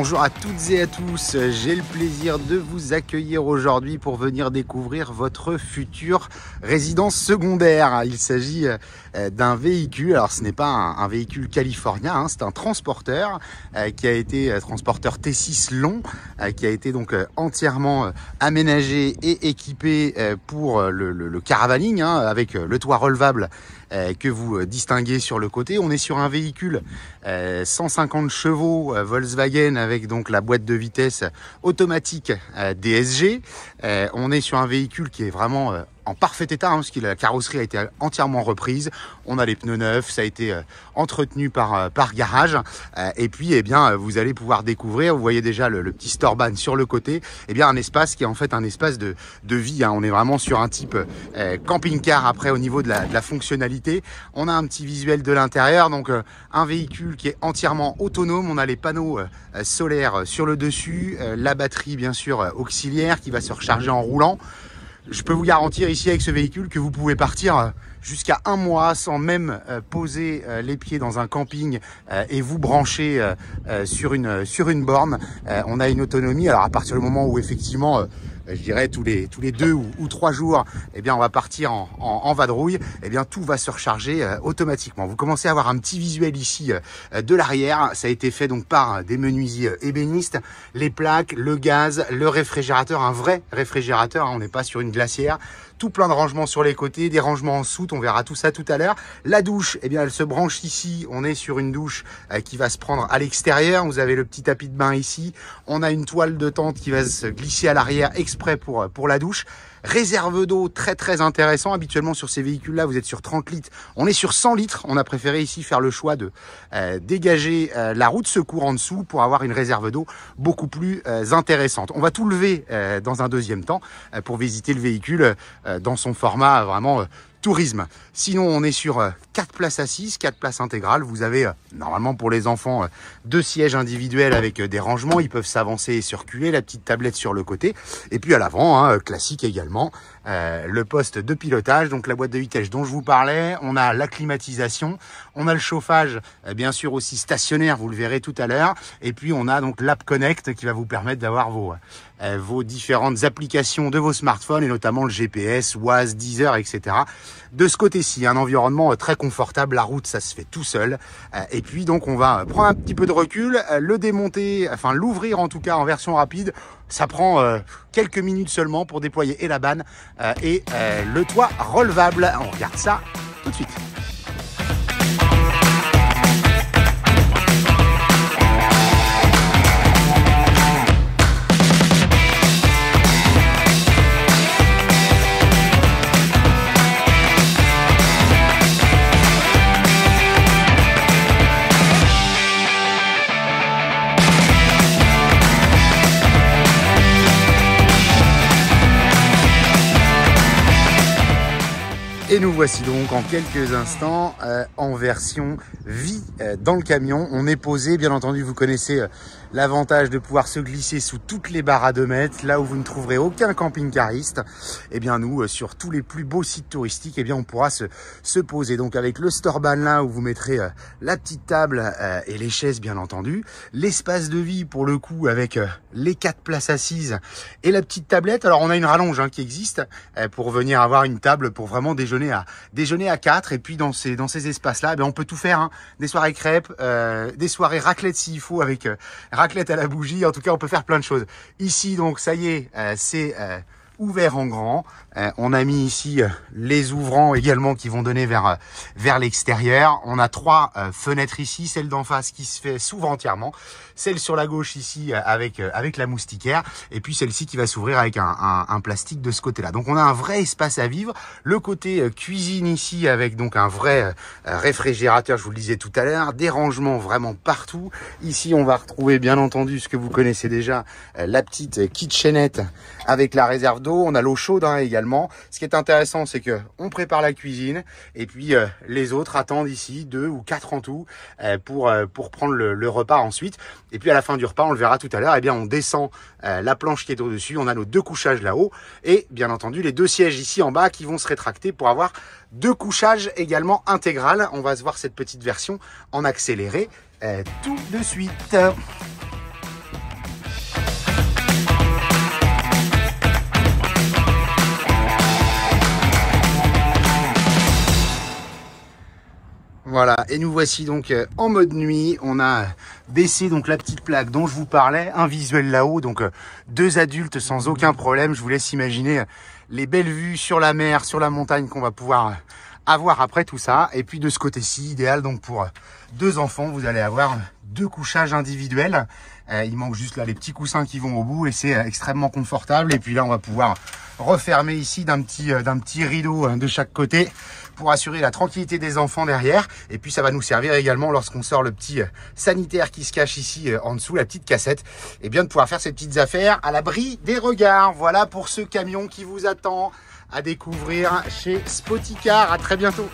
Bonjour à toutes et à tous, j'ai le plaisir de vous accueillir aujourd'hui pour venir découvrir votre future résidence secondaire. Il s'agit d'un véhicule, alors ce n'est pas un véhicule californien, hein, c'est un transporteur qui a été transporteur T6 long, qui a été donc entièrement aménagé et équipé pour le caravaning, hein, avec le toit relevable que vous distinguez sur le côté. On est sur un véhicule 150 chevaux Volkswagen avec donc la boîte de vitesse automatique DSG. On est sur un véhicule qui est vraiment en parfait état, hein, parce que la carrosserie a été entièrement reprise. On a les pneus neufs, ça a été entretenu par Garage. Et puis, eh bien, vous allez pouvoir découvrir, vous voyez déjà le petit Storban sur le côté, eh bien, un espace qui est en fait un espace de vie, hein. On est vraiment sur un type camping-car après au niveau de la fonctionnalité. On a un petit visuel de l'intérieur, donc un véhicule qui est entièrement autonome. On a les panneaux solaires sur le dessus, la batterie bien sûr auxiliaire qui va se recharger en roulant. Je peux vous garantir ici avec ce véhicule que vous pouvez partir jusqu'à 1 mois sans même poser les pieds dans un camping et vous brancher sur une borne. On a une autonomie, alors à partir du moment où effectivement je dirais tous les 2 ou 3 jours, eh bien on va partir en vadrouille, eh bien tout va se recharger automatiquement. Vous commencez à avoir un petit visuel ici de l'arrière. Ça a été fait donc par des menuisiers ébénistes. Les plaques, le gaz, le réfrigérateur, un vrai réfrigérateur, hein, on n'est pas sur une glacière. Tout plein de rangements sur les côtés, des rangements en soute, on verra tout ça tout à l'heure. La douche, eh bien, elle se branche ici. On est sur une douche qui va se prendre à l'extérieur. Vous avez le petit tapis de bain ici. On a une toile de tente qui va se glisser à l'arrière exprès pour la douche. Réserve d'eau très intéressant. Habituellement sur ces véhicules-là, vous êtes sur 30 litres. On est sur 100 litres. On a préféré ici faire le choix de dégager la roue de secours en dessous pour avoir une réserve d'eau beaucoup plus intéressante. On va tout lever dans un deuxième temps pour visiter le véhicule dans son format vraiment tourisme. Sinon, on est sur 4 places assises, 4 places intégrales. Vous avez normalement pour les enfants 2 sièges individuels avec des rangements. Ils peuvent s'avancer et se reculer, la petite tablette sur le côté. Et puis à l'avant, hein, classique également, le poste de pilotage, donc la boîte de vitesse dont je vous parlais. On a la climatisation, on a le chauffage, bien sûr aussi stationnaire, vous le verrez tout à l'heure. Et puis on a donc l'App Connect qui va vous permettre d'avoir vos différentes applications de vos smartphones et notamment le GPS, Waze, Deezer, etc. De ce côté-ci, un environnement très confortable, la route ça se fait tout seul. Et puis donc on va prendre un petit peu de recul, le démonter, enfin l'ouvrir en tout cas en version rapide. Ça prend quelques minutes seulement pour déployer et la banne et le toit relevable. On regarde ça tout de suite. Et nous voici donc en quelques instants en version vie dans le camion. On est posé, bien entendu, vous connaissez l'avantage de pouvoir se glisser sous toutes les barres à 2 mètres, là où vous ne trouverez aucun camping-cariste. Eh bien nous, sur tous les plus beaux sites touristiques, eh bien on pourra se poser. Donc avec le Storban là, où vous mettrez la petite table et les chaises, bien entendu. L'espace de vie, pour le coup, avec les 4 places assises et la petite tablette. Alors on a une rallonge qui existe pour venir avoir une table pour vraiment déjeuner à 4. Et puis dans ces espaces-là, eh bien, on peut tout faire, hein. Des soirées crêpes, des soirées raclette s'il faut, avec raclette à la bougie. En tout cas, on peut faire plein de choses. Ici, donc, ça y est, c'est ouvert en grand. On a mis ici les ouvrants également qui vont donner vers l'extérieur. On a 3 fenêtres ici, celle d'en face qui s'ouvre entièrement, celle sur la gauche ici avec la moustiquaire, et puis celle-ci qui va s'ouvrir avec un plastique de ce côté-là. Donc on a un vrai espace à vivre. Le côté cuisine ici avec donc un vrai réfrigérateur, je vous le disais tout à l'heure, des rangements vraiment partout. Ici on va retrouver bien entendu ce que vous connaissez déjà, la petite kitchenette avec la réserve d'eau. On a l'eau chaude également. Ce qui est intéressant, c'est que on prépare la cuisine et puis les autres attendent ici 2 ou 4 en tout pour prendre le repas ensuite. Et puis à la fin du repas, on le verra tout à l'heure, eh bien on descend la planche qui est au-dessus. On a nos 2 couchages là-haut et bien entendu les 2 sièges ici en bas qui vont se rétracter pour avoir 2 couchages également intégral. On va se voir cette petite version en accéléré tout de suite. Voilà, et nous voici donc en mode nuit. On a baissé donc la petite plaque dont je vous parlais, un visuel là-haut, donc 2 adultes sans aucun problème. Je vous laisse imaginer les belles vues sur la mer, sur la montagne qu'on va pouvoir avoir après tout ça. Et puis de ce côté-ci, idéal donc pour 2 enfants, vous allez avoir 2 couchages individuels. Il manque juste là les petits coussins qui vont au bout et c'est extrêmement confortable. Et puis là, on va pouvoir refermer ici d'un petit rideau de chaque côté pour assurer la tranquillité des enfants derrière. Et puis ça va nous servir également lorsqu'on sort le petit sanitaire qui se cache ici en dessous, la petite cassette, et bien de pouvoir faire ces petites affaires à l'abri des regards. Voilà pour ce camion qui vous attend à découvrir chez Spoticar. À très bientôt.